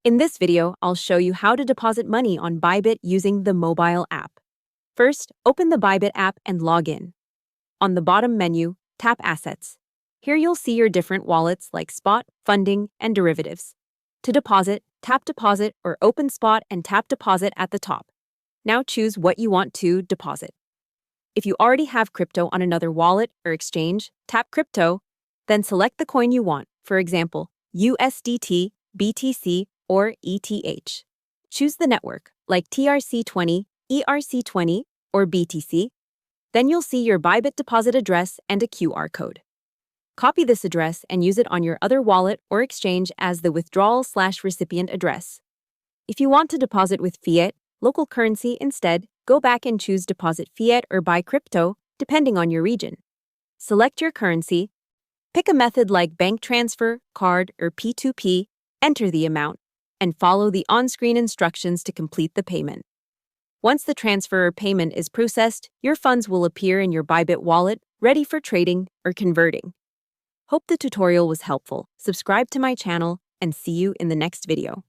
In this video, I'll show you how to deposit money on Bybit using the mobile app. First, open the Bybit app and log in. On the bottom menu, tap Assets. Here you'll see your different wallets like Spot, Funding, and Derivatives. To deposit, tap Deposit or open Spot and tap Deposit at the top. Now choose what you want to deposit. If you already have crypto on another wallet or exchange, tap Crypto, then select the coin you want, for example, USDT, BTC, or ETH. Choose the network, like TRC20, ERC20, or BTC. Then you'll see your Bybit deposit address and a QR code. Copy this address and use it on your other wallet or exchange as the withdrawal/recipient address. If you want to deposit with fiat, local currency instead, go back and choose Deposit Fiat or Buy Crypto, depending on your region. Select your currency, pick a method like bank transfer, card, or P2P, enter the amount, and follow the on-screen instructions to complete the payment. Once the transfer or payment is processed, your funds will appear in your Bybit wallet, ready for trading or converting. Hope the tutorial was helpful. Subscribe to my channel and see you in the next video.